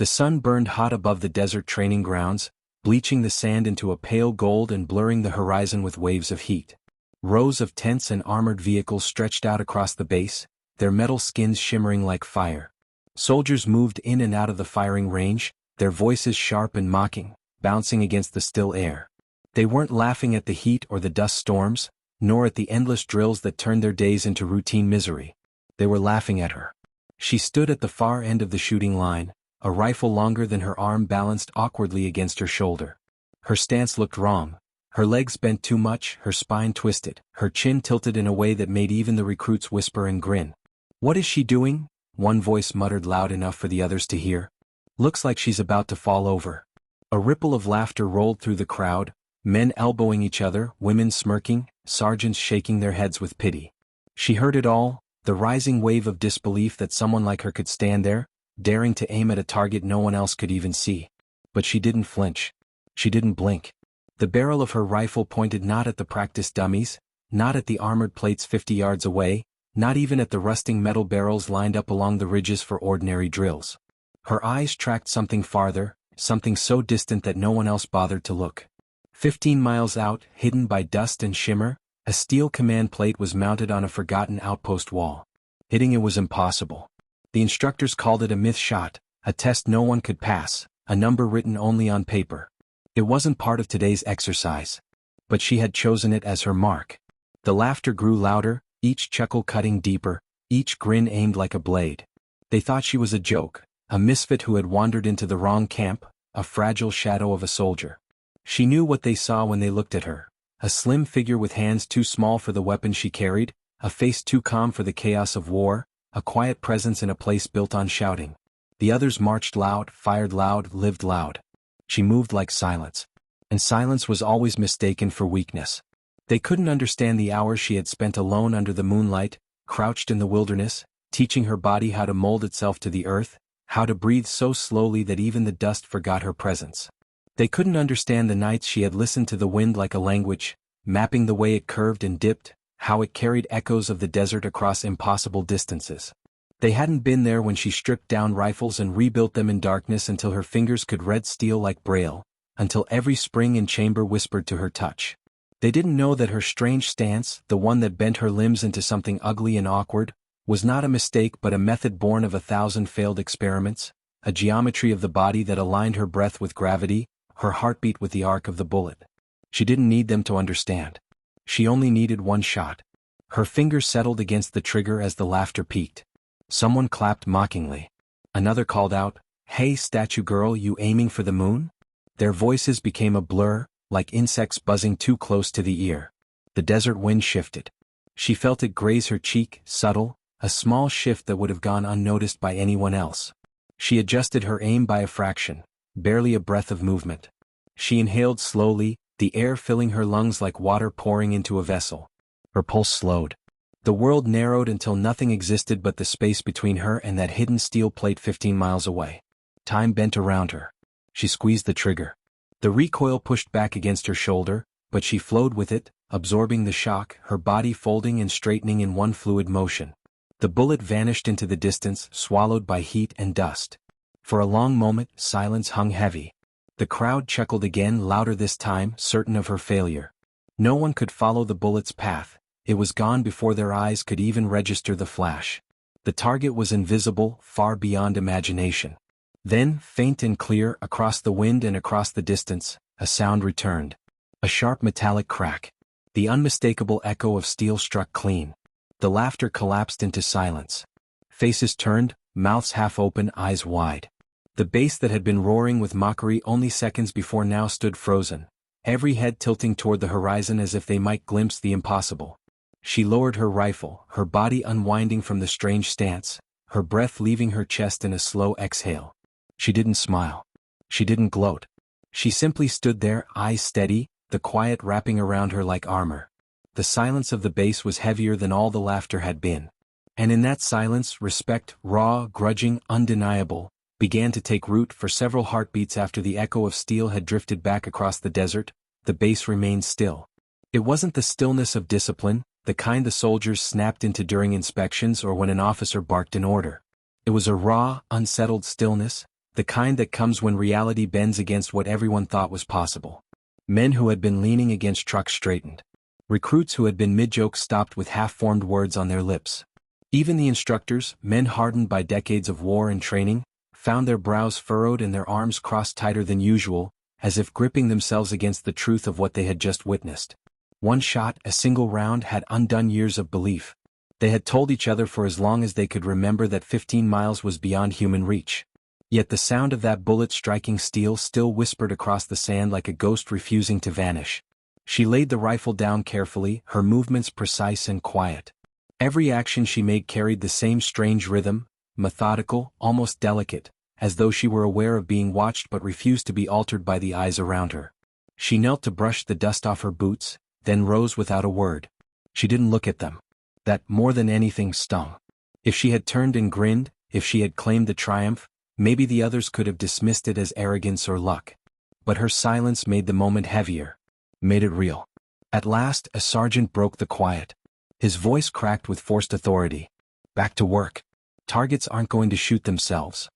The sun burned hot above the desert training grounds, bleaching the sand into a pale gold and blurring the horizon with waves of heat. Rows of tents and armored vehicles stretched out across the base, their metal skins shimmering like fire. Soldiers moved in and out of the firing range, their voices sharp and mocking, bouncing against the still air. They weren't laughing at the heat or the dust storms, nor at the endless drills that turned their days into routine misery. They were laughing at her. She stood at the far end of the shooting line, a rifle longer than her arm balanced awkwardly against her shoulder. Her stance looked wrong. Her legs bent too much, her spine twisted, her chin tilted in a way that made even the recruits whisper and grin. "What is she doing?" one voice muttered loud enough for the others to hear. "Looks like she's about to fall over." A ripple of laughter rolled through the crowd, men elbowing each other, women smirking, sergeants shaking their heads with pity. She heard it all, the rising wave of disbelief that someone like her could stand there, daring to aim at a target no one else could even see. But she didn't flinch. She didn't blink. The barrel of her rifle pointed not at the practice dummies, not at the armored plates 50 yards away, not even at the rusting metal barrels lined up along the ridges for ordinary drills. Her eyes tracked something farther, something so distant that no one else bothered to look. 15 miles out, hidden by dust and shimmer, a steel command plate was mounted on a forgotten outpost wall. Hitting it was impossible. The instructors called it a myth shot, a test no one could pass, a number written only on paper. It wasn't part of today's exercise. But she had chosen it as her mark. The laughter grew louder, each chuckle cutting deeper, each grin aimed like a blade. They thought she was a joke, a misfit who had wandered into the wrong camp, a fragile shadow of a soldier. She knew what they saw when they looked at her. A slim figure with hands too small for the weapon she carried, a face too calm for the chaos of war, a quiet presence in a place built on shouting. The others marched loud, fired loud, lived loud. She moved like silence. And silence was always mistaken for weakness. They couldn't understand the hours she had spent alone under the moonlight, crouched in the wilderness, teaching her body how to mold itself to the earth, how to breathe so slowly that even the dust forgot her presence. They couldn't understand the nights she had listened to the wind like a language, mapping the way it curved and dipped, how it carried echoes of the desert across impossible distances. They hadn't been there when she stripped down rifles and rebuilt them in darkness until her fingers could read steel like braille, until every spring and chamber whispered to her touch. They didn't know that her strange stance, the one that bent her limbs into something ugly and awkward, was not a mistake but a method born of 1,000 failed experiments, a geometry of the body that aligned her breath with gravity, her heartbeat with the arc of the bullet. She didn't need them to understand. She only needed one shot. Her fingers settled against the trigger as the laughter peaked. Someone clapped mockingly. Another called out, "Hey, statue girl, you aiming for the moon?" Their voices became a blur, like insects buzzing too close to the ear. The desert wind shifted. She felt it graze her cheek, subtle, a small shift that would have gone unnoticed by anyone else. She adjusted her aim by a fraction, barely a breath of movement. She inhaled slowly, the air filling her lungs like water pouring into a vessel. Her pulse slowed. The world narrowed until nothing existed but the space between her and that hidden steel plate 15 miles away. Time bent around her. She squeezed the trigger. The recoil pushed back against her shoulder, but she flowed with it, absorbing the shock, her body folding and straightening in one fluid motion. The bullet vanished into the distance, swallowed by heat and dust. For a long moment, silence hung heavy. The crowd chuckled again, louder this time, certain of her failure. No one could follow the bullet's path. It was gone before their eyes could even register the flash. The target was invisible, far beyond imagination. Then, faint and clear, across the wind and across the distance, a sound returned. A sharp metallic crack. The unmistakable echo of steel struck clean. The laughter collapsed into silence. Faces turned, mouths half open, eyes wide. The base that had been roaring with mockery only seconds before now stood frozen, every head tilting toward the horizon as if they might glimpse the impossible. She lowered her rifle, her body unwinding from the strange stance, her breath leaving her chest in a slow exhale. She didn't smile. She didn't gloat. She simply stood there, eyes steady, the quiet wrapping around her like armor. The silence of the base was heavier than all the laughter had been. And in that silence, respect, raw, grudging, undeniable, began to take root. For several heartbeats after the echo of steel had drifted back across the desert, the base remained still. It wasn't the stillness of discipline, the kind the soldiers snapped into during inspections or when an officer barked an order. It was a raw, unsettled stillness, The kind that comes when reality bends against what everyone thought was possible. Men who had been leaning against trucks straightened. Recruits who had been mid-joke stopped with half-formed words on their lips. Even the instructors, men hardened by decades of war and training, found their brows furrowed and their arms crossed tighter than usual, as if gripping themselves against the truth of what they had just witnessed. One shot, a single round, had undone years of belief. They had told each other for as long as they could remember that 15 miles was beyond human reach. Yet the sound of that bullet striking steel still whispered across the sand like a ghost refusing to vanish. She laid the rifle down carefully, her movements precise and quiet. Every action she made carried the same strange rhythm, methodical, almost delicate, as though she were aware of being watched but refused to be altered by the eyes around her. She knelt to brush the dust off her boots, then rose without a word. She didn't look at them. That, more than anything, stung. If she had turned and grinned, if she had claimed the triumph, maybe the others could have dismissed it as arrogance or luck. But her silence made the moment heavier. Made it real. At last, a sergeant broke the quiet. His voice cracked with forced authority. Back to work. Targets aren't going to shoot themselves.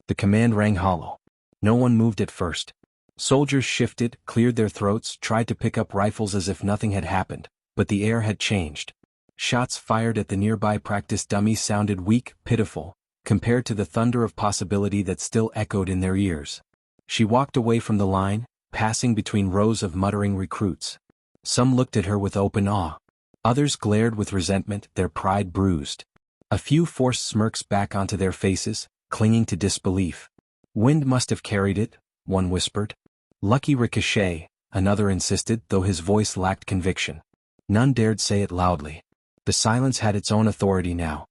The command rang hollow. No one moved at first. Soldiers shifted, cleared their throats, tried to pick up rifles as if nothing had happened, but the air had changed. Shots fired at the nearby practice dummies sounded weak, pitiful, compared to the thunder of possibility that still echoed in their ears. She walked away from the line, passing between rows of muttering recruits. Some looked at her with open awe. Others glared with resentment, their pride bruised. A few forced smirks back onto their faces, clinging to disbelief. Wind must have carried it, one whispered. Lucky ricochet, another insisted, though his voice lacked conviction. None dared say it loudly. The silence had its own authority now.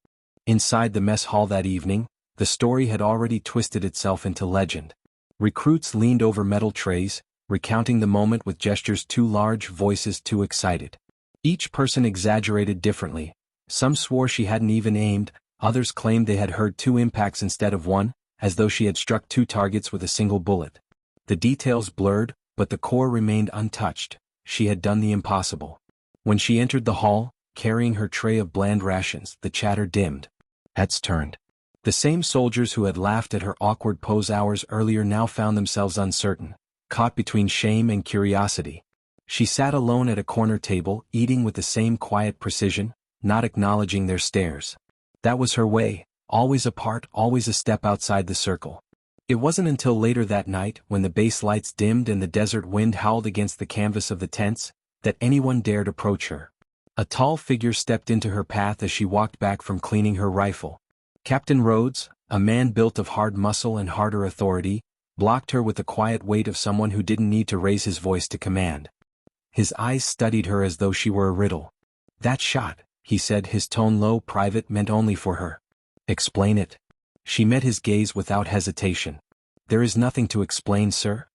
Inside the mess hall that evening, the story had already twisted itself into legend. Recruits leaned over metal trays, recounting the moment with gestures too large, voices too excited. Each person exaggerated differently. Some swore she hadn't even aimed, others claimed they had heard 2 impacts instead of 1, as though she had struck 2 targets with a single bullet. The details blurred, but the core remained untouched. She had done the impossible. When she entered the hall, carrying her tray of bland rations, the chatter dimmed. Heads turned. The same soldiers who had laughed at her awkward pose hours earlier now found themselves uncertain, caught between shame and curiosity. She sat alone at a corner table, eating with the same quiet precision, not acknowledging their stares. That was her way, always apart, always a step outside the circle. It wasn't until later that night, when the base lights dimmed and the desert wind howled against the canvas of the tents, that anyone dared approach her. A tall figure stepped into her path as she walked back from cleaning her rifle. Captain Rhodes, a man built of hard muscle and harder authority, blocked her with the quiet weight of someone who didn't need to raise his voice to command. His eyes studied her as though she were a riddle. That shot, he said, his tone low, private, meant only for her. Explain it. She met his gaze without hesitation. There is nothing to explain, sir.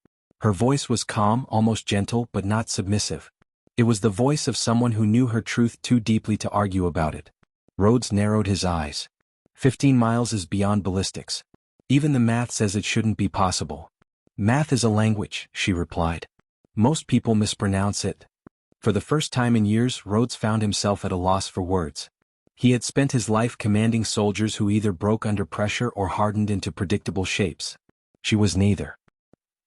Her voice was calm, almost gentle, but not submissive. It was the voice of someone who knew her truth too deeply to argue about it. Rhodes narrowed his eyes. 15 miles is beyond ballistics. Even the math says it shouldn't be possible. Math is a language, she replied. Most people mispronounce it. For the first time in years, Rhodes found himself at a loss for words. He had spent his life commanding soldiers who either broke under pressure or hardened into predictable shapes. She was neither.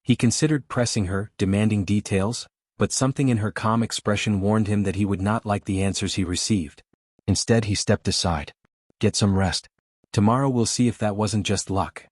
He considered pressing her, demanding details, but something in her calm expression warned him that he would not like the answers he received. Instead, he stepped aside. Get some rest. Tomorrow we'll see if that wasn't just luck.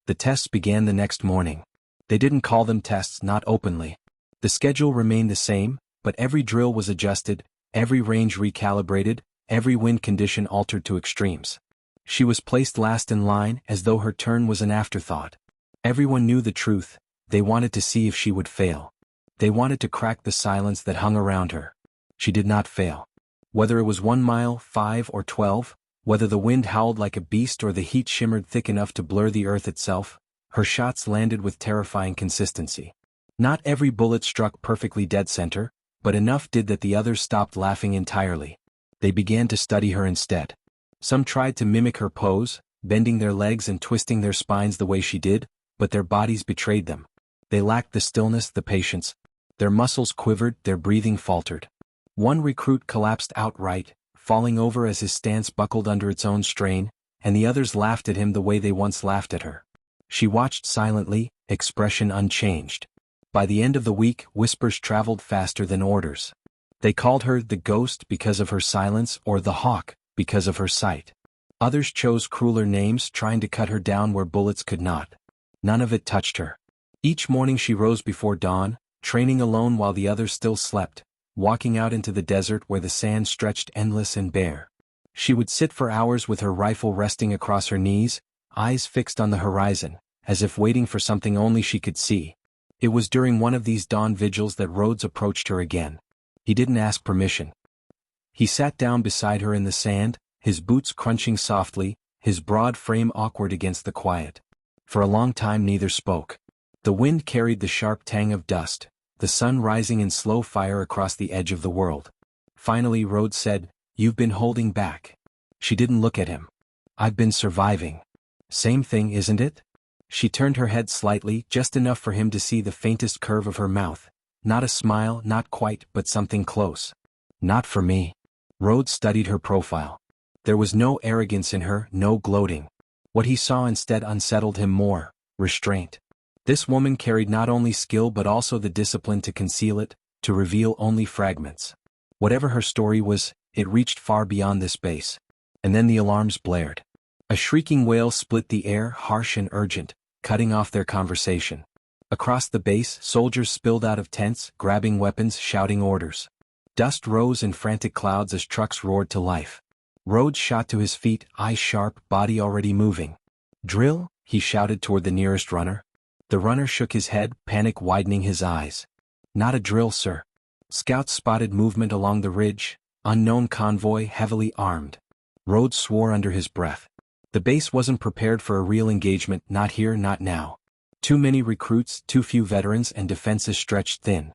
The tests began the next morning. They didn't call them tests, not openly. The schedule remained the same, but every drill was adjusted, every range recalibrated, every wind condition altered to extremes. She was placed last in line, as though her turn was an afterthought. Everyone knew the truth. They wanted to see if she would fail. They wanted to crack the silence that hung around her. She did not fail. Whether it was 1 mile, 5 or 12, whether the wind howled like a beast or the heat shimmered thick enough to blur the earth itself, her shots landed with terrifying consistency. Not every bullet struck perfectly dead center, but enough did that the others stopped laughing entirely. They began to study her instead. Some tried to mimic her pose, bending their legs and twisting their spines the way she did, but their bodies betrayed them. They lacked the stillness, the patience. Their muscles quivered, their breathing faltered. One recruit collapsed outright, falling over as his stance buckled under its own strain, and the others laughed at him the way they once laughed at her. She watched silently, expression unchanged. By the end of the week, whispers traveled faster than orders. They called her the ghost because of her silence or the hawk because of her sight. Others chose crueler names, trying to cut her down where bullets could not. None of it touched her. Each morning she rose before dawn, training alone while the others still slept, walking out into the desert where the sand stretched endless and bare. She would sit for hours with her rifle resting across her knees, eyes fixed on the horizon, as if waiting for something only she could see. It was during one of these dawn vigils that Rhodes approached her again. He didn't ask permission. He sat down beside her in the sand, his boots crunching softly, his broad frame awkward against the quiet. For a long time neither spoke. The wind carried the sharp tang of dust, the sun rising in slow fire across the edge of the world. Finally Rhodes said, "You've been holding back." She didn't look at him. "I've been surviving." "Same thing, isn't it?" She turned her head slightly, just enough for him to see the faintest curve of her mouth. Not a smile, not quite, but something close. "Not for me." Rhodes studied her profile. There was no arrogance in her, no gloating. What he saw instead unsettled him more: restraint. This woman carried not only skill but also the discipline to conceal it, to reveal only fragments. Whatever her story was, it reached far beyond this base. And then the alarms blared. A shrieking wail split the air, harsh and urgent, cutting off their conversation. Across the base, soldiers spilled out of tents, grabbing weapons, shouting orders. Dust rose in frantic clouds as trucks roared to life. Rhodes shot to his feet, eyes sharp, body already moving. "Drill?" he shouted toward the nearest runner. The runner shook his head, panic widening his eyes. "Not a drill, sir." Scouts spotted movement along the ridge, unknown convoy heavily armed. Rhodes swore under his breath. The base wasn't prepared for a real engagement, not here, not now. Too many recruits, too few veterans, and defenses stretched thin.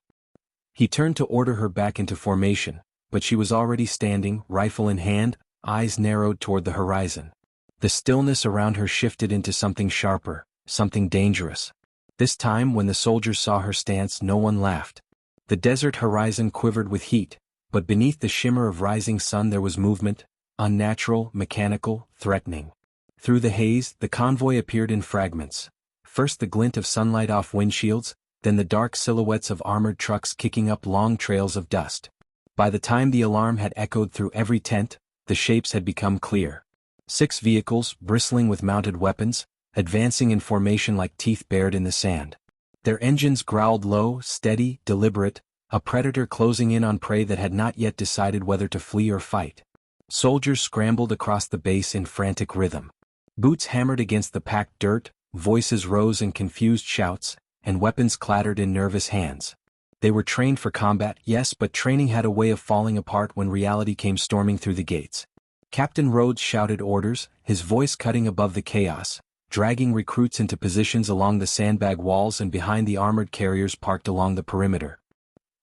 He turned to order her back into formation, but she was already standing, rifle in hand, eyes narrowed toward the horizon. The stillness around her shifted into something sharper, something dangerous. This time, when the soldiers saw her stance, no one laughed. The desert horizon quivered with heat, but beneath the shimmer of rising sun there was movement, unnatural, mechanical, threatening. Through the haze, the convoy appeared in fragments. First the glint of sunlight off windshields, then the dark silhouettes of armored trucks kicking up long trails of dust. By the time the alarm had echoed through every tent, the shapes had become clear. 6 vehicles, bristling with mounted weapons, advancing in formation like teeth bared in the sand. Their engines growled low, steady, deliberate, a predator closing in on prey that had not yet decided whether to flee or fight. Soldiers scrambled across the base in frantic rhythm. Boots hammered against the packed dirt, voices rose in confused shouts, and weapons clattered in nervous hands. They were trained for combat, yes, but training had a way of falling apart when reality came storming through the gates. Captain Rhodes shouted orders, his voice cutting above the chaos, dragging recruits into positions along the sandbag walls and behind the armored carriers parked along the perimeter.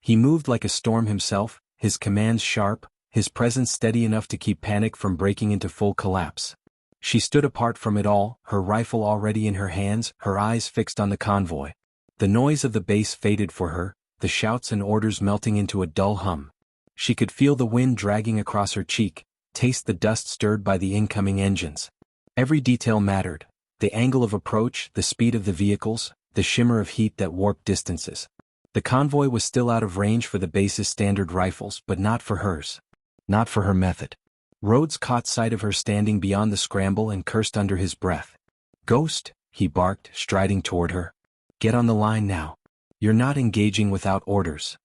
He moved like a storm himself, his commands sharp, his presence steady enough to keep panic from breaking into full collapse. She stood apart from it all, her rifle already in her hands, her eyes fixed on the convoy. The noise of the base faded for her, the shouts and orders melting into a dull hum. She could feel the wind dragging across her cheek, taste the dust stirred by the incoming engines. Every detail mattered: the angle of approach, the speed of the vehicles, the shimmer of heat that warped distances. The convoy was still out of range for the base's standard rifles, but not for hers. Not for her method. Rhodes caught sight of her standing beyond the scramble and cursed under his breath. "Ghost," he barked, striding toward her. "Get on the line now. You're not engaging without orders."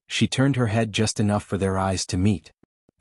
She turned her head just enough for their eyes to meet.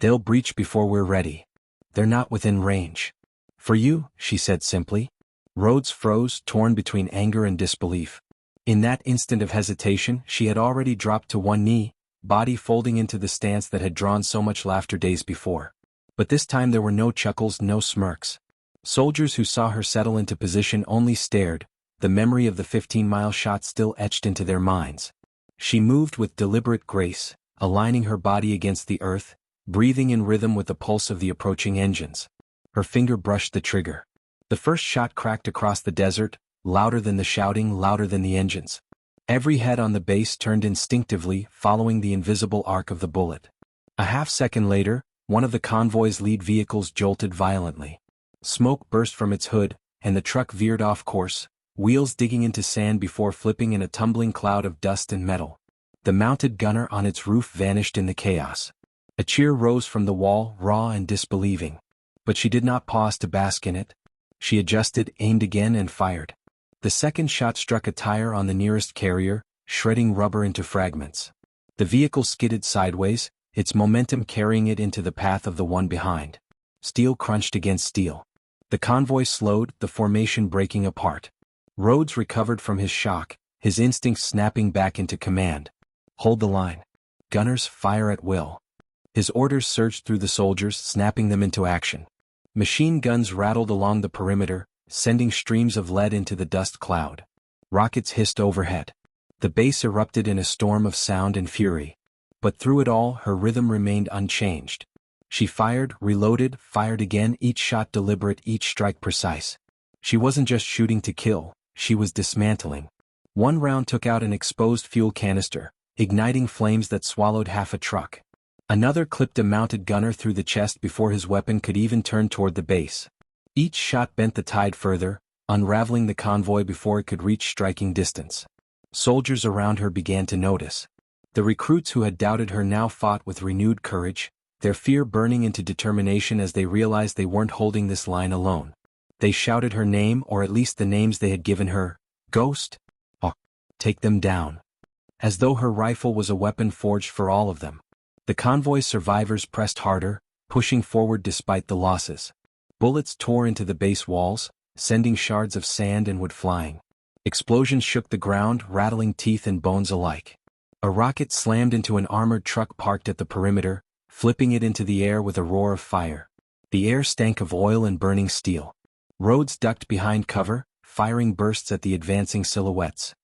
"They'll breach before we're ready. They're not within range." "For you," she said simply. Rhodes froze, torn between anger and disbelief. In that instant of hesitation, she had already dropped to one knee, body folding into the stance that had drawn so much laughter days before. But this time there were no chuckles, no smirks. Soldiers who saw her settle into position only stared, the memory of the 15-mile shot still etched into their minds. She moved with deliberate grace, aligning her body against the earth, breathing in rhythm with the pulse of the approaching engines. Her finger brushed the trigger. The first shot cracked across the desert, louder than the shouting, louder than the engines. Every head on the base turned instinctively, following the invisible arc of the bullet. A half-second later, one of the convoy's lead vehicles jolted violently. Smoke burst from its hood, and the truck veered off course, wheels digging into sand before flipping in a tumbling cloud of dust and metal. The mounted gunner on its roof vanished in the chaos. A cheer rose from the wall, raw and disbelieving. But she did not pause to bask in it. She adjusted, aimed again and fired. The second shot struck a tire on the nearest carrier, shredding rubber into fragments. The vehicle skidded sideways, its momentum carrying it into the path of the one behind. Steel crunched against steel. The convoy slowed, the formation breaking apart. Rhodes recovered from his shock, his instincts snapping back into command. Hold the line. Gunners, fire at will. His orders surged through the soldiers, snapping them into action. Machine guns rattled along the perimeter, sending streams of lead into the dust cloud. Rockets hissed overhead. The base erupted in a storm of sound and fury. But through it all, her rhythm remained unchanged. She fired, reloaded, fired again, each shot deliberate, each strike precise. She wasn't just shooting to kill, she was dismantling. One round took out an exposed fuel canister, igniting flames that swallowed half a truck. Another clipped a mounted gunner through the chest before his weapon could even turn toward the base. Each shot bent the tide further, unraveling the convoy before it could reach striking distance. Soldiers around her began to notice. The recruits who had doubted her now fought with renewed courage, their fear burning into determination as they realized they weren't holding this line alone. They shouted her name, or at least the names they had given her. Ghost? Oh, take them down. As though her rifle was a weapon forged for all of them. The convoy's survivors pressed harder, pushing forward despite the losses. Bullets tore into the base walls, sending shards of sand and wood flying. Explosions shook the ground, rattling teeth and bones alike. A rocket slammed into an armored truck parked at the perimeter, flipping it into the air with a roar of fire. The air stank of oil and burning steel. Rhodes ducked behind cover, firing bursts at the advancing silhouettes.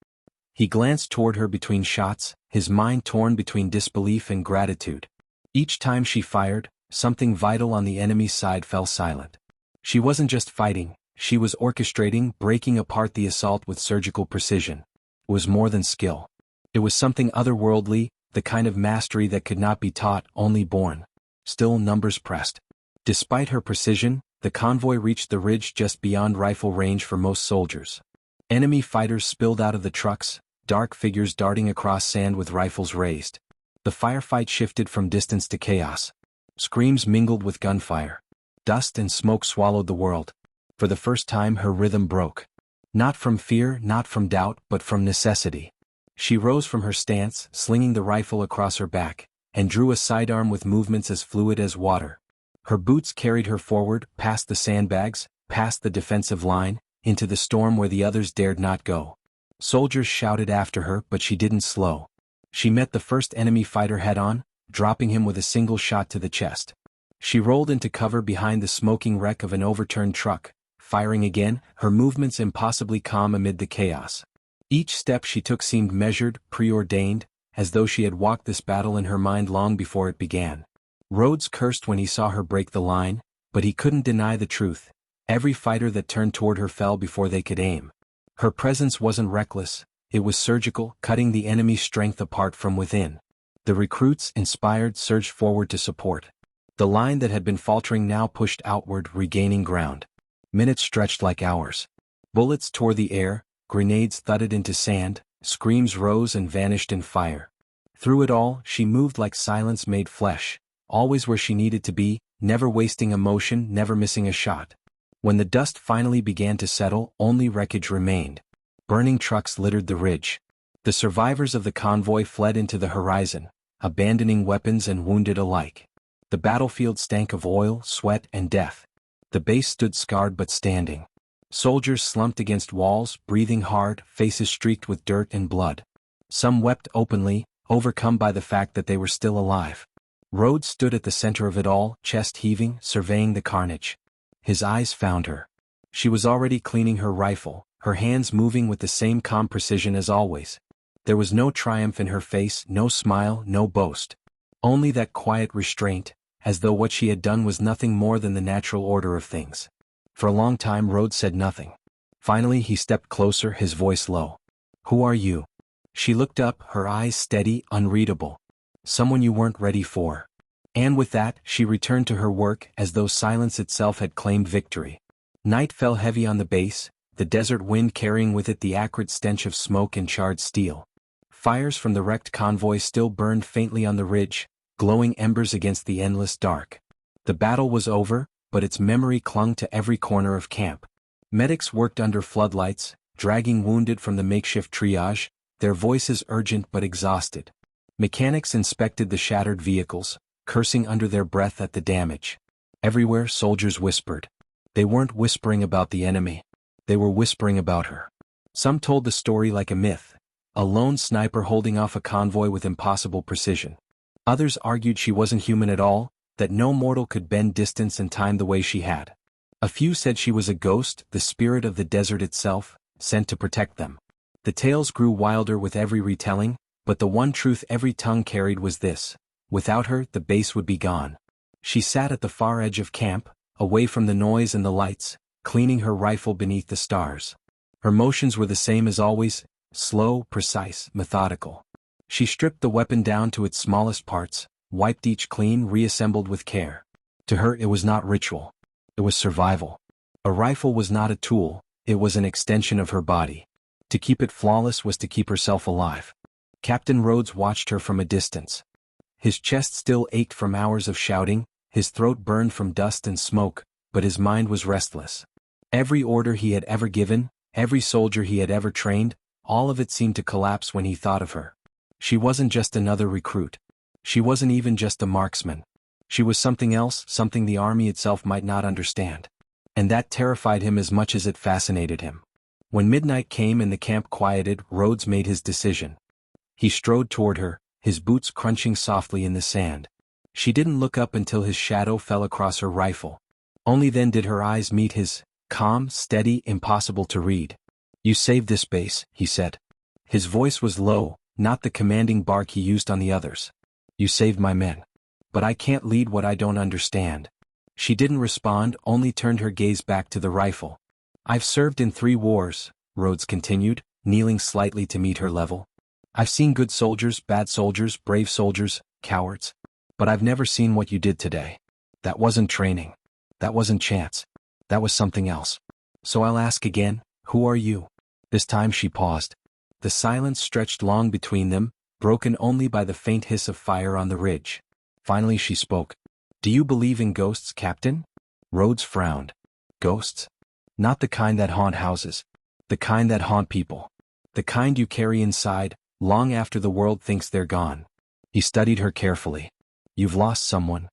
He glanced toward her between shots, his mind torn between disbelief and gratitude. Each time she fired, something vital on the enemy's side fell silent. She wasn't just fighting, she was orchestrating, breaking apart the assault with surgical precision. It was more than skill. It was something otherworldly, the kind of mastery that could not be taught, only born. Still, numbers pressed. Despite her precision, the convoy reached the ridge just beyond rifle range for most soldiers. Enemy fighters spilled out of the trucks, dark figures darting across sand with rifles raised. The firefight shifted from distance to chaos. Screams mingled with gunfire. Dust and smoke swallowed the world. For the first time her rhythm broke. Not from fear, not from doubt, but from necessity. She rose from her stance, slinging the rifle across her back, and drew a sidearm with movements as fluid as water. Her boots carried her forward, past the sandbags, past the defensive line, into the storm where the others dared not go. Soldiers shouted after her, but she didn't slow. She met the first enemy fighter head-on, dropping him with a single shot to the chest. She rolled into cover behind the smoking wreck of an overturned truck, firing again, her movements impossibly calm amid the chaos. Each step she took seemed measured, preordained, as though she had walked this battle in her mind long before it began. Rhodes cursed when he saw her break the line, but he couldn't deny the truth. Every fighter that turned toward her fell before they could aim. Her presence wasn't reckless, it was surgical, cutting the enemy's strength apart from within. The recruits, inspired, surged forward to support. The line that had been faltering now pushed outward, regaining ground. Minutes stretched like hours. Bullets tore the air, grenades thudded into sand, screams rose and vanished in fire. Through it all, she moved like silence made flesh, always where she needed to be, never wasting a motion, never missing a shot. When the dust finally began to settle, only wreckage remained. Burning trucks littered the ridge. The survivors of the convoy fled into the horizon, abandoning weapons and wounded alike. The battlefield stank of oil, sweat, and death. The base stood scarred but standing. Soldiers slumped against walls, breathing hard, faces streaked with dirt and blood. Some wept openly, overcome by the fact that they were still alive. Rhodes stood at the center of it all, chest heaving, surveying the carnage. His eyes found her. She was already cleaning her rifle, her hands moving with the same calm precision as always. There was no triumph in her face, no smile, no boast. Only that quiet restraint, as though what she had done was nothing more than the natural order of things. For a long time Rhodes said nothing. Finally he stepped closer, his voice low. "Who are you?" She looked up, her eyes steady, unreadable. "Someone you weren't ready for." And with that, she returned to her work as though silence itself had claimed victory. Night fell heavy on the base, the desert wind carrying with it the acrid stench of smoke and charred steel. Fires from the wrecked convoy still burned faintly on the ridge, glowing embers against the endless dark. The battle was over, but its memory clung to every corner of camp. Medics worked under floodlights, dragging wounded from the makeshift triage, their voices urgent but exhausted. Mechanics inspected the shattered vehicles, cursing under their breath at the damage. Everywhere soldiers whispered. They weren't whispering about the enemy. They were whispering about her. Some told the story like a myth, a lone sniper holding off a convoy with impossible precision. Others argued she wasn't human at all, that no mortal could bend distance and time the way she had. A few said she was a ghost, the spirit of the desert itself, sent to protect them. The tales grew wilder with every retelling, but the one truth every tongue carried was this: without her, the base would be gone. She sat at the far edge of camp, away from the noise and the lights, cleaning her rifle beneath the stars. Her motions were the same as always, slow, precise, methodical. She stripped the weapon down to its smallest parts, wiped each clean, reassembled with care. To her it was not ritual. It was survival. A rifle was not a tool, it was an extension of her body. To keep it flawless was to keep herself alive. Captain Rhodes watched her from a distance. His chest still ached from hours of shouting, his throat burned from dust and smoke, but his mind was restless. Every order he had ever given, every soldier he had ever trained, all of it seemed to collapse when he thought of her. She wasn't just another recruit. She wasn't even just a marksman. She was something else, something the army itself might not understand. And that terrified him as much as it fascinated him. When midnight came and the camp quieted, Rhodes made his decision. He strode toward her, his boots crunching softly in the sand. She didn't look up until his shadow fell across her rifle. Only then did her eyes meet his, calm, steady, impossible to read. "You saved this base," he said. His voice was low, not the commanding bark he used on the others. "You saved my men. But I can't lead what I don't understand." She didn't respond, only turned her gaze back to the rifle. "I've served in 3 wars, Rhodes continued, kneeling slightly to meet her level. "I've seen good soldiers, bad soldiers, brave soldiers, cowards. But I've never seen what you did today. That wasn't training. That wasn't chance. That was something else. So I'll ask again, who are you?" This time she paused. The silence stretched long between them, broken only by the faint hiss of fire on the ridge. Finally she spoke. "Do you believe in ghosts, Captain?" Rhodes frowned. "Ghosts? Not the kind that haunt houses. The kind that haunt people. The kind you carry inside, long after the world thinks they're gone." He studied her carefully. "You've lost someone."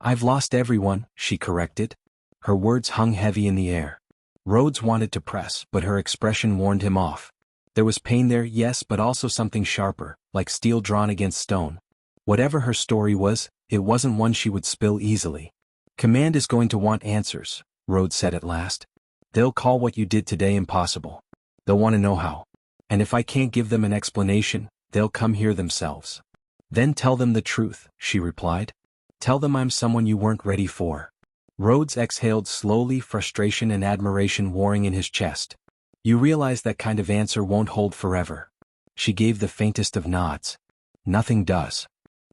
"I've lost everyone," she corrected. Her words hung heavy in the air. Rhodes wanted to press, but her expression warned him off. There was pain there, yes, but also something sharper, like steel drawn against stone. Whatever her story was, it wasn't one she would spill easily. "Command is going to want answers," Rhodes said at last. "They'll call what you did today impossible. They'll want to know how. And if I can't give them an explanation, they'll come here themselves." "Then tell them the truth," she replied. "Tell them I'm someone you weren't ready for." Rhodes exhaled slowly, frustration and admiration warring in his chest. "You realize that kind of answer won't hold forever." She gave the faintest of nods. "Nothing does."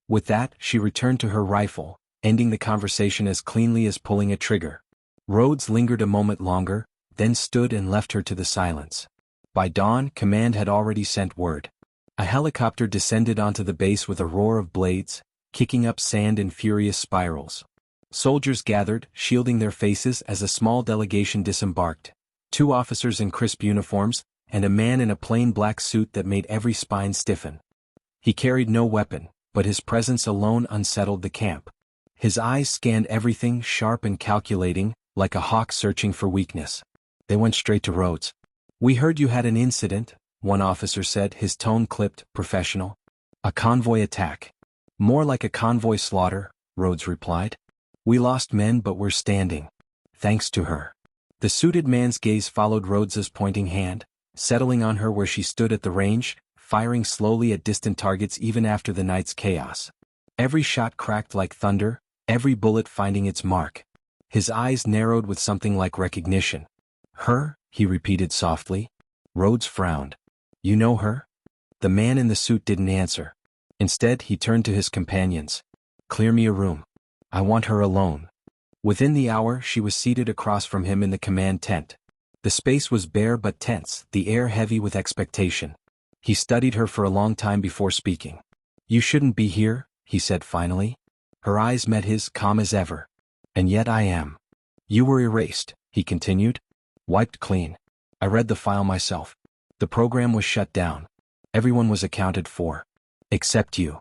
With that, she returned to her rifle, ending the conversation as cleanly as pulling a trigger. Rhodes lingered a moment longer, then stood and left her to the silence. By dawn, command had already sent word. A helicopter descended onto the base with a roar of blades, kicking up sand in furious spirals. Soldiers gathered, shielding their faces as a small delegation disembarked. 2 officers in crisp uniforms, and a man in a plain black suit that made every spine stiffen. He carried no weapon, but his presence alone unsettled the camp. His eyes scanned everything, sharp and calculating, like a hawk searching for weakness. They went straight to Rhodes. "We heard you had an incident," one officer said, his tone clipped, professional. "A convoy attack." "More like a convoy slaughter," Rhodes replied. "We lost men, but we're standing. Thanks to her." The suited man's gaze followed Rhodes's pointing hand, settling on her where she stood at the range, firing slowly at distant targets even after the night's chaos. Every shot cracked like thunder, every bullet finding its mark. His eyes narrowed with something like recognition. "Her?" he repeated softly. Rhodes frowned. "You know her?" The man in the suit didn't answer. Instead, he turned to his companions. "Clear me a room. I want her alone." Within the hour, she was seated across from him in the command tent. The space was bare but tense, the air heavy with expectation. He studied her for a long time before speaking. "You shouldn't be here," he said finally. Her eyes met his, calm as ever. "And yet I am." "You were erased," he continued. "Wiped clean. I read the file myself. The program was shut down. Everyone was accounted for. Except you."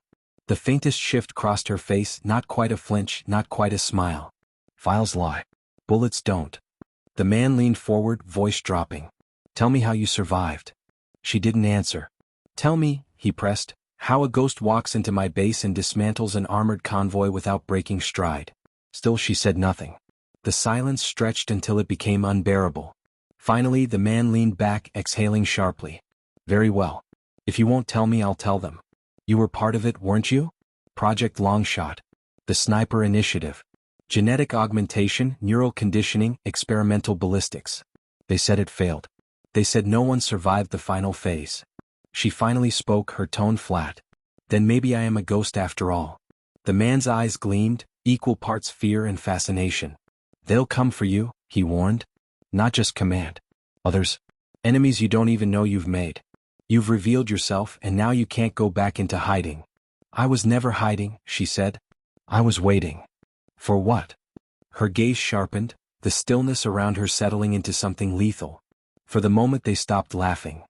The faintest shift crossed her face, not quite a flinch, not quite a smile. "Files lie. Bullets don't." The man leaned forward, voice dropping. "Tell me how you survived." She didn't answer. "Tell me," he pressed, "how a ghost walks into my base and dismantles an armored convoy without breaking stride." Still she said nothing. The silence stretched until it became unbearable. Finally the man leaned back, exhaling sharply. "Very well. If you won't tell me, I'll tell them. You were part of it, weren't you? Project Longshot. The Sniper Initiative. Genetic augmentation, neural conditioning, experimental ballistics. They said it failed. They said no one survived the final phase." She finally spoke, her tone flat. "Then maybe I am a ghost after all." The man's eyes gleamed, equal parts fear and fascination. "They'll come for you," he warned. "Not just command. Others. Enemies you don't even know you've made. You've revealed yourself and now you can't go back into hiding." "I was never hiding," she said. "I was waiting." "For what?" Her gaze sharpened, the stillness around her settling into something lethal. For the moment they stopped laughing.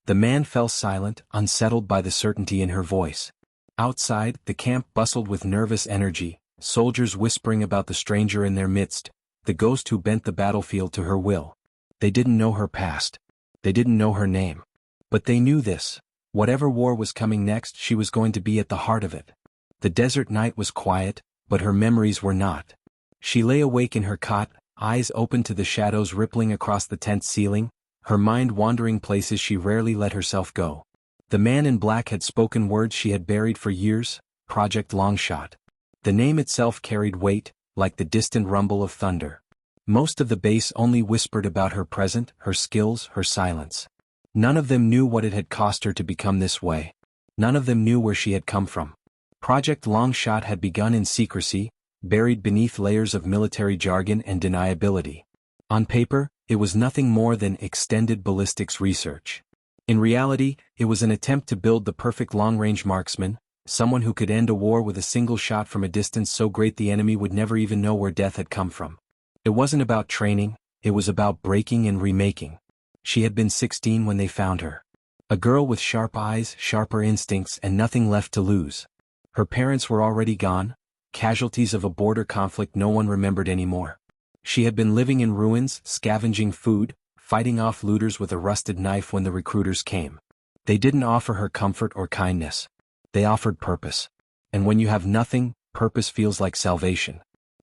The man fell silent, unsettled by the certainty in her voice. Outside, the camp bustled with nervous energy, soldiers whispering about the stranger in their midst, the ghost who bent the battlefield to her will. They didn't know her past. They didn't know her name. But they knew this. Whatever war was coming next, she was going to be at the heart of it. The desert night was quiet, but her memories were not. She lay awake in her cot, eyes open to the shadows rippling across the tent ceiling, her mind wandering places she rarely let herself go. The man in black had spoken words she had buried for years, Project Longshot. The name itself carried weight, like the distant rumble of thunder. Most of the base only whispered about her present, her skills, her silence. None of them knew what it had cost her to become this way. None of them knew where she had come from. Project Longshot had begun in secrecy, buried beneath layers of military jargon and deniability. On paper, it was nothing more than extended ballistics research. In reality, it was an attempt to build the perfect long-range marksman, someone who could end a war with a single shot from a distance so great the enemy would never even know where death had come from. It wasn't about training, it was about breaking and remaking. She had been 16 when they found her. A girl with sharp eyes, sharper instincts, and nothing left to lose. Her parents were already gone, casualties of a border conflict no one remembered anymore. She had been living in ruins, scavenging food, fighting off looters with a rusted knife when the recruiters came. They didn't offer her comfort or kindness. They offered purpose. And when you have nothing, purpose feels like salvation.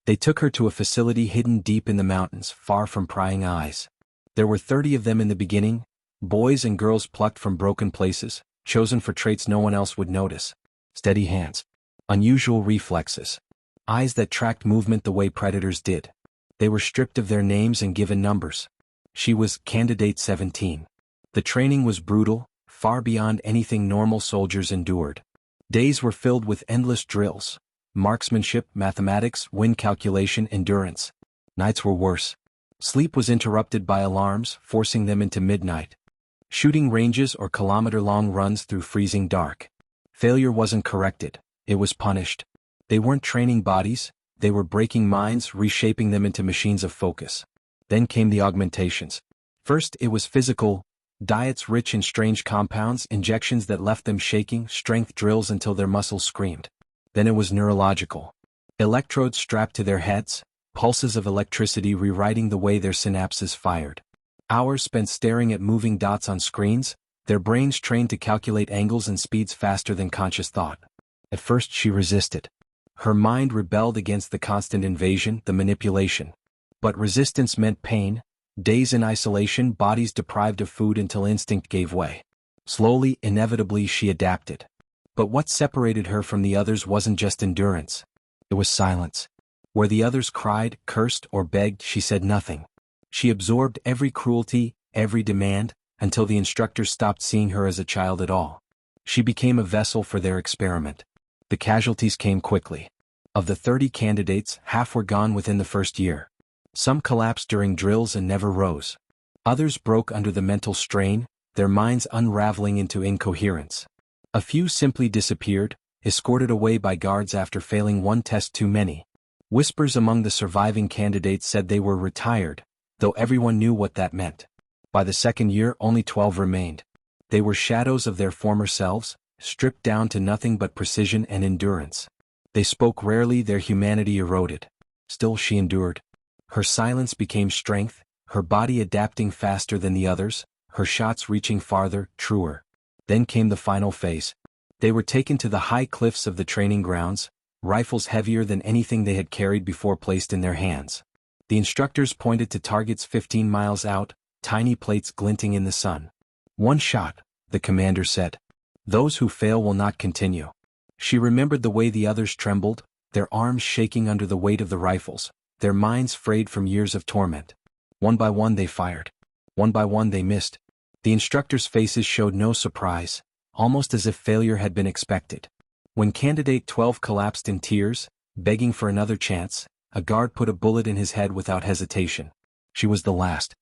They took her to a facility hidden deep in the mountains, far from prying eyes. There were 30 of them in the beginning, boys and girls plucked from broken places, chosen for traits no one else would notice. Steady hands. Unusual reflexes. Eyes that tracked movement the way predators did. They were stripped of their names and given numbers. She was Candidate 17. The training was brutal, far beyond anything normal soldiers endured. Days were filled with endless drills. Marksmanship, mathematics, wind calculation, endurance. Nights were worse. Sleep was interrupted by alarms, forcing them into midnight. Shooting ranges or kilometer-long runs through freezing dark. Failure wasn't corrected, it was punished. They weren't training bodies, they were breaking minds, reshaping them into machines of focus. Then came the augmentations. First it was physical, diets rich in strange compounds, injections that left them shaking, strength drills until their muscles screamed. Then it was neurological. Electrodes strapped to their heads, pulses of electricity rewriting the way their synapses fired. Hours spent staring at moving dots on screens, their brains trained to calculate angles and speeds faster than conscious thought. At first she resisted. Her mind rebelled against the constant invasion, the manipulation. But resistance meant pain, days in isolation, bodies deprived of food until instinct gave way. Slowly, inevitably she adapted. But what separated her from the others wasn't just endurance. It was silence. Where the others cried, cursed, or begged, she said nothing. She absorbed every cruelty, every demand, until the instructors stopped seeing her as a child at all. She became a vessel for their experiment. The casualties came quickly. Of the 30 candidates, half were gone within the first year. Some collapsed during drills and never rose. Others broke under the mental strain, their minds unraveling into incoherence. A few simply disappeared, escorted away by guards after failing one test too many. Whispers among the surviving candidates said they were retired, though everyone knew what that meant. By the second year, only 12 remained. They were shadows of their former selves, stripped down to nothing but precision and endurance. They spoke rarely, their humanity eroded. Still she endured. Her silence became strength, her body adapting faster than the others, her shots reaching farther, truer. Then came the final phase. They were taken to the high cliffs of the training grounds, rifles heavier than anything they had carried before placed in their hands. The instructors pointed to targets 15 miles out, tiny plates glinting in the sun. "One shot," the commander said. "Those who fail will not continue." She remembered the way the others trembled, their arms shaking under the weight of the rifles, their minds frayed from years of torment. One by one they fired. One by one they missed. The instructors' faces showed no surprise, almost as if failure had been expected. When Candidate 12 collapsed in tears, begging for another chance, a guard put a bullet in his head without hesitation. She was the last.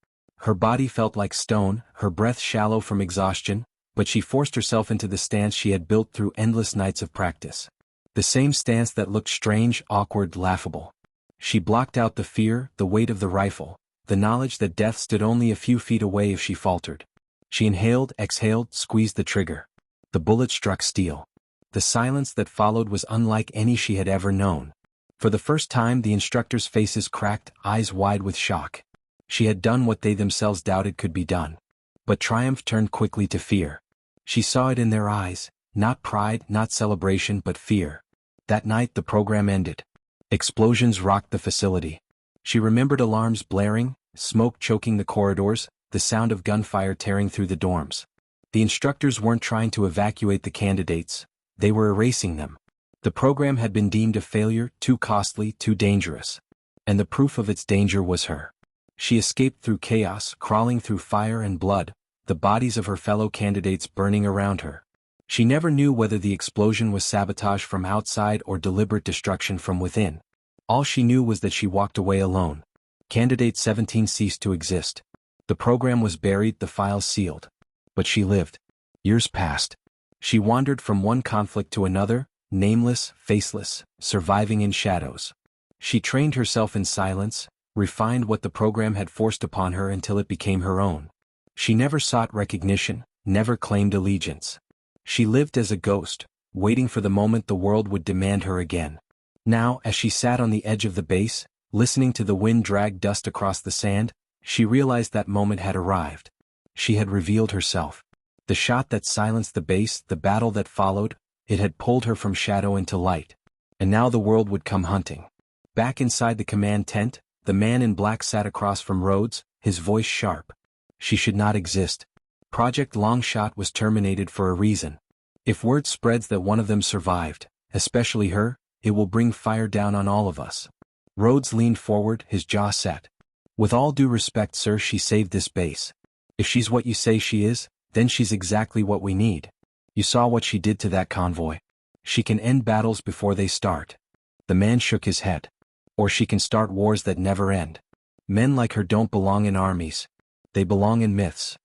Her body felt like stone, her breath shallow from exhaustion, but she forced herself into the stance she had built through endless nights of practice. The same stance that looked strange, awkward, laughable. She blocked out the fear, the weight of the rifle, the knowledge that death stood only a few feet away if she faltered. She inhaled, exhaled, squeezed the trigger. The bullet struck steel. The silence that followed was unlike any she had ever known. For the first time the instructors' faces cracked, eyes wide with shock. She had done what they themselves doubted could be done. But triumph turned quickly to fear. She saw it in their eyes, not pride, not celebration, but fear. That night the program ended. Explosions rocked the facility. She remembered alarms blaring, smoke choking the corridors, the sound of gunfire tearing through the dorms. The instructors weren't trying to evacuate the candidates, they were erasing them. The program had been deemed a failure, too costly, too dangerous. And the proof of its danger was her. She escaped through chaos, crawling through fire and blood, the bodies of her fellow candidates burning around her. She never knew whether the explosion was sabotage from outside or deliberate destruction from within. All she knew was that she walked away alone. Candidate 17 ceased to exist. The program was buried, the files sealed. But she lived. Years passed. She wandered from one conflict to another, nameless, faceless, surviving in shadows. She trained herself in silence, refined what the program had forced upon her until it became her own. She never sought recognition, never claimed allegiance. She lived as a ghost, waiting for the moment the world would demand her again. Now, as she sat on the edge of the base, listening to the wind drag dust across the sand, she realized that moment had arrived. She had revealed herself. The shot that silenced the base, the battle that followed, it had pulled her from shadow into light. And now the world would come hunting. Back inside the command tent, the man in black sat across from Rhodes, his voice sharp. She should not exist. Project Longshot was terminated for a reason. If word spreads that one of them survived, especially her, it will bring fire down on all of us. Rhodes leaned forward, his jaw set. "With all due respect, sir, she saved this base. If she's what you say she is, then she's exactly what we need. You saw what she did to that convoy. She can end battles before they start." The man shook his head. "Or she can start wars that never end. Men like her don't belong in armies. They belong in myths."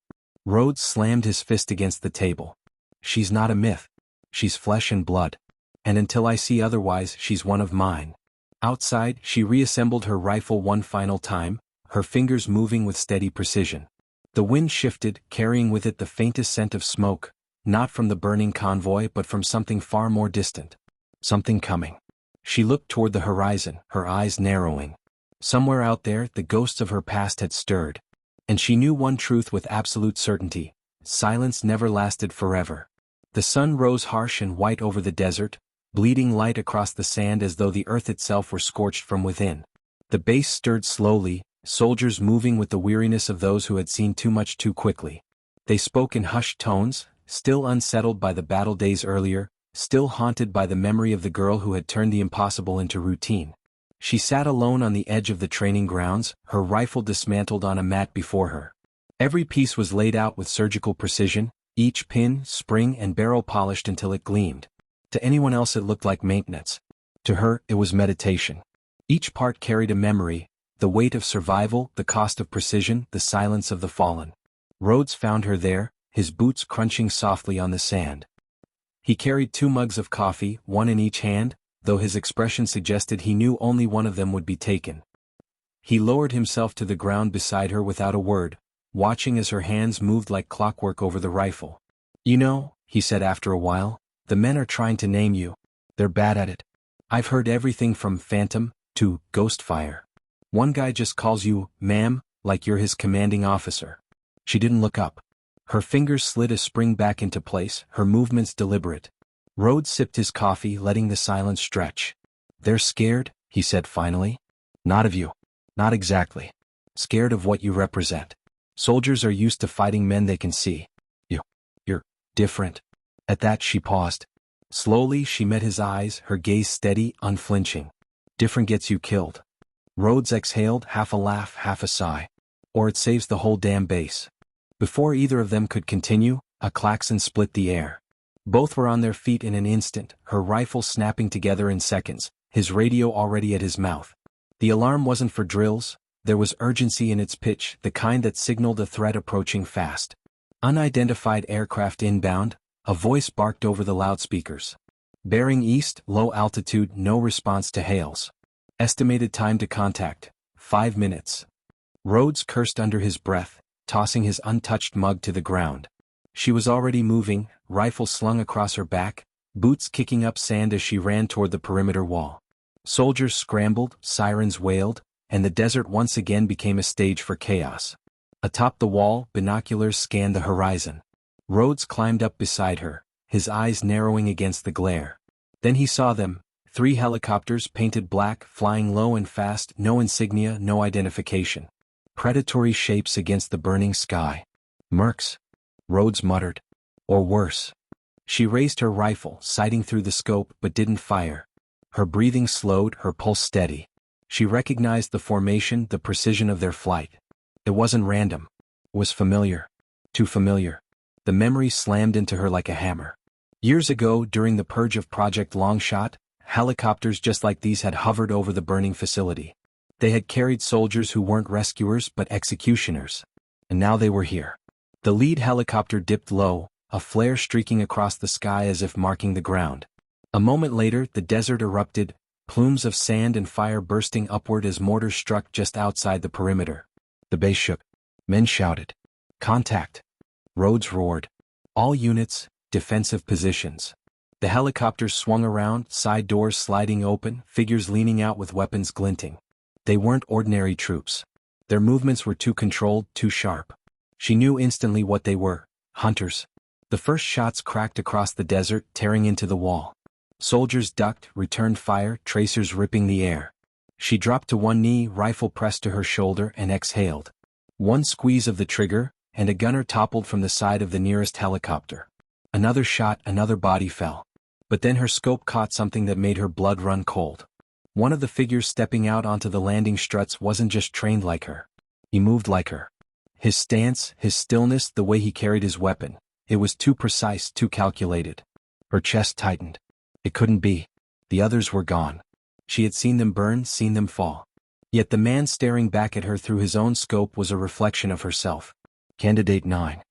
Rhodes slammed his fist against the table. "She's not a myth. She's flesh and blood. And until I see otherwise, she's one of mine." Outside, she reassembled her rifle one final time, her fingers moving with steady precision. The wind shifted, carrying with it the faintest scent of smoke, not from the burning convoy but from something far more distant. Something coming. She looked toward the horizon, her eyes narrowing. Somewhere out there, the ghosts of her past had stirred. And she knew one truth with absolute certainty: silence never lasted forever. The sun rose harsh and white over the desert, bleeding light across the sand as though the earth itself were scorched from within. The base stirred slowly, soldiers moving with the weariness of those who had seen too much too quickly. They spoke in hushed tones, still unsettled by the battle days earlier, still haunted by the memory of the girl who had turned the impossible into routine. She sat alone on the edge of the training grounds, her rifle dismantled on a mat before her. Every piece was laid out with surgical precision, each pin, spring and barrel polished until it gleamed. To anyone else it looked like maintenance. To her, it was meditation. Each part carried a memory, The weight of survival, the cost of precision, the silence of the fallen. Rhodes found her there, his boots crunching softly on the sand. He carried 2 mugs of coffee, one in each hand, though his expression suggested he knew only one of them would be taken. He lowered himself to the ground beside her without a word, watching as her hands moved like clockwork over the rifle. "You know," he said after a while, "the men are trying to name you. They're bad at it. I've heard everything from phantom to ghost fire. One guy just calls you, ma'am, like you're his commanding officer." She didn't look up. Her fingers slid a spring back into place, her movements deliberate. Rhodes sipped his coffee, letting the silence stretch. "They're scared," he said finally. "Not of you. Not exactly. Scared of what you represent. Soldiers are used to fighting men they can see. You're different." At that she paused. Slowly she met his eyes, her gaze steady, unflinching. "Different gets you killed." Rhodes exhaled, half a laugh, half a sigh. "Or it saves the whole damn base." Before either of them could continue, a klaxon split the air. Both were on their feet in an instant, her rifle snapping together in seconds, his radio already at his mouth. The alarm wasn't for drills, there was urgency in its pitch, the kind that signaled a threat approaching fast. "Unidentified aircraft inbound," a voice barked over the loudspeakers. "Bearing east, low altitude, no response to hails. Estimated time to contact, 5 minutes." Rhodes cursed under his breath, tossing his untouched mug to the ground. She was already moving, rifle slung across her back, boots kicking up sand as she ran toward the perimeter wall. Soldiers scrambled, sirens wailed, and the desert once again became a stage for chaos. Atop the wall, binoculars scanned the horizon. Rhodes climbed up beside her, his eyes narrowing against the glare. Then he saw them, 3 helicopters painted black, flying low and fast, no insignia, no identification. Predatory shapes against the burning sky. "Mercs," Rhodes muttered. "Or worse." She raised her rifle, sighting through the scope, but didn't fire. Her breathing slowed, her pulse steady. She recognized the formation, the precision of their flight. It wasn't random. It was familiar. Too familiar. The memory slammed into her like a hammer. Years ago, during the purge of Project Longshot, helicopters just like these had hovered over the burning facility. They had carried soldiers who weren't rescuers but executioners. And now they were here. The lead helicopter dipped low, a flare streaking across the sky as if marking the ground. A moment later, the desert erupted, plumes of sand and fire bursting upward as mortars struck just outside the perimeter. The base shook. Men shouted. "Contact!" Rhodes roared. "All units, defensive positions." The helicopters swung around, side doors sliding open, figures leaning out with weapons glinting. They weren't ordinary troops. Their movements were too controlled, too sharp. She knew instantly what they were: hunters. The first shots cracked across the desert, tearing into the wall. Soldiers ducked, returned fire, tracers ripping the air. She dropped to one knee, rifle pressed to her shoulder, and exhaled. One squeeze of the trigger, and a gunner toppled from the side of the nearest helicopter. Another shot, another body fell. But then her scope caught something that made her blood run cold. One of the figures stepping out onto the landing struts wasn't just trained like her. He moved like her. His stance, his stillness, the way he carried his weapon. It was too precise, too calculated. Her chest tightened. It couldn't be. The others were gone. She had seen them burn, seen them fall. Yet the man staring back at her through his own scope was a reflection of herself. Candidate 9.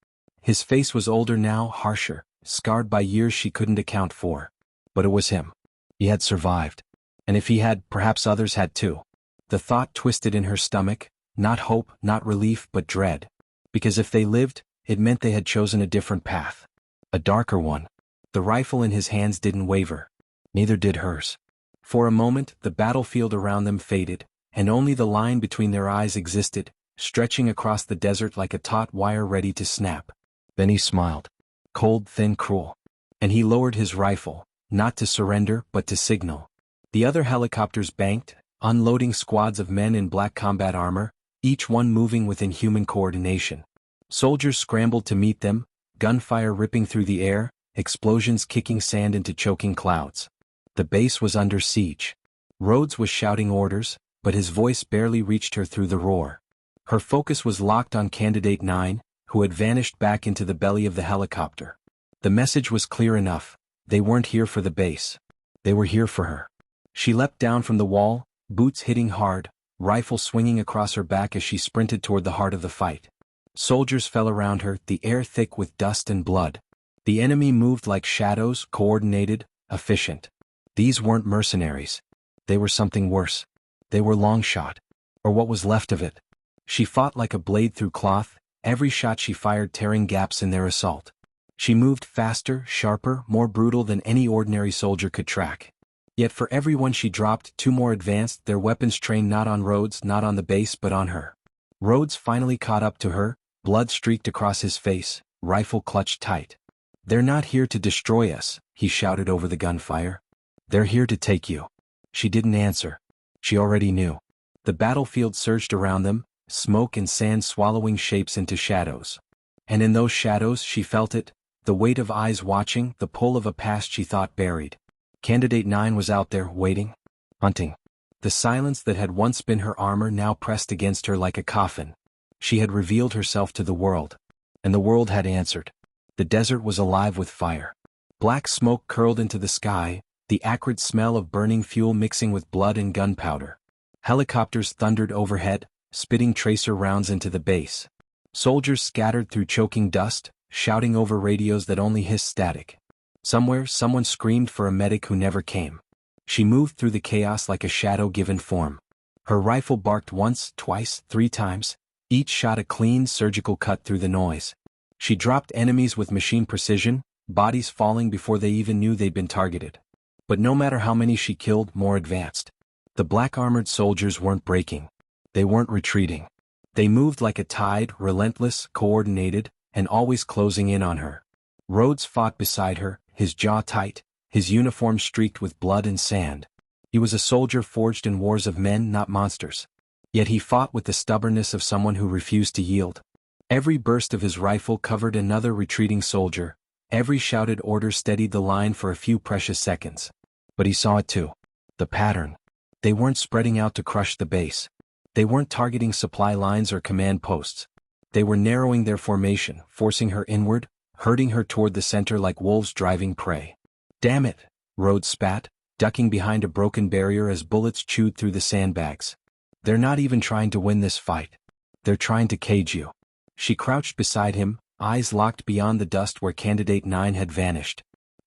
His face was older now, harsher, scarred by years she couldn't account for. But it was him. He had survived. And if he had, perhaps others had too. The thought twisted in her stomach, not hope, not relief, but dread. Because if they lived, it meant they had chosen a different path. A darker one. The rifle in his hands didn't waver. Neither did hers. For a moment, the battlefield around them faded, and only the line between their eyes existed, stretching across the desert like a taut wire ready to snap. Then he smiled. Cold, thin, cruel. And he lowered his rifle, not to surrender, but to signal. The other helicopters banked, unloading squads of men in black combat armor, each one moving with inhuman coordination. Soldiers scrambled to meet them, gunfire ripping through the air, explosions kicking sand into choking clouds. The base was under siege. Rhodes was shouting orders, but his voice barely reached her through the roar. Her focus was locked on Candidate 9, who had vanished back into the belly of the helicopter. The message was clear enough. They weren't here for the base. They were here for her. She leapt down from the wall, boots hitting hard, rifle swinging across her back as she sprinted toward the heart of the fight. Soldiers fell around her, the air thick with dust and blood. The enemy moved like shadows, coordinated, efficient. These weren't mercenaries. They were something worse. They were Longshot. Or what was left of it. She fought like a blade through cloth, every shot she fired tearing gaps in their assault. She moved faster, sharper, more brutal than any ordinary soldier could track. Yet for every one she dropped, two more advanced, their weapons trained not on Rhodes, not on the base but on her. Rhodes finally caught up to her, blood streaked across his face, rifle clutched tight. "They're not here to destroy us," he shouted over the gunfire. "They're here to take you." She didn't answer. She already knew. The battlefield surged around them, smoke and sand swallowing shapes into shadows. And in those shadows she felt it, the weight of eyes watching, the pull of a past she thought buried. Candidate 9 was out there, waiting, hunting. The silence that had once been her armor now pressed against her like a coffin. She had revealed herself to the world. And the world had answered. The desert was alive with fire. Black smoke curled into the sky, the acrid smell of burning fuel mixing with blood and gunpowder. Helicopters thundered overhead, spitting tracer rounds into the base. Soldiers scattered through choking dust, shouting over radios that only hissed static. Somewhere, someone screamed for a medic who never came. She moved through the chaos like a shadow given form. Her rifle barked once, twice, 3 times, each shot a clean surgical cut through the noise. She dropped enemies with machine precision, bodies falling before they even knew they'd been targeted. But no matter how many she killed, more advanced. The black-armored soldiers weren't breaking. They weren't retreating. They moved like a tide, relentless, coordinated, and always closing in on her. Rhodes fought beside her, his jaw tight, his uniform streaked with blood and sand. He was a soldier forged in wars of men, not monsters. Yet he fought with the stubbornness of someone who refused to yield. Every burst of his rifle covered another retreating soldier, every shouted order steadied the line for a few precious seconds. But he saw it too. The pattern. They weren't spreading out to crush the base. They weren't targeting supply lines or command posts. They were narrowing their formation, forcing her inward, herding her toward the center like wolves driving prey. "Damn it," Rhodes spat, ducking behind a broken barrier as bullets chewed through the sandbags. "They're not even trying to win this fight. They're trying to cage you." She crouched beside him, eyes locked beyond the dust where Candidate 9 had vanished.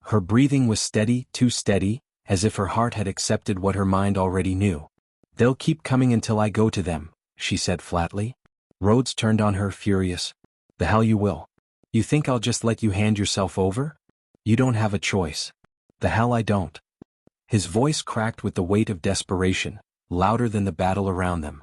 Her breathing was steady, too steady, as if her heart had accepted what her mind already knew. "They'll keep coming until I go to them," she said flatly. Rhodes turned on her, furious. "The hell you will. You think I'll just let you hand yourself over? You don't have a choice." "The hell I don't." His voice cracked with the weight of desperation, louder than the battle around them.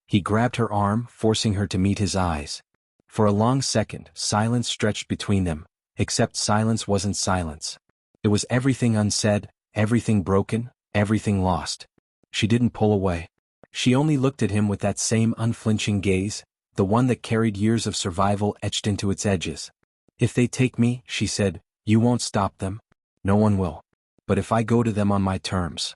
He grabbed her arm, forcing her to meet his eyes. For a long second, silence stretched between them, except silence wasn't silence. It was everything unsaid, everything broken, everything lost. She didn't pull away. She only looked at him with that same unflinching gaze, the one that carried years of survival etched into its edges. "If they take me," she said, "you won't stop them. No one will. But if I go to them on my terms,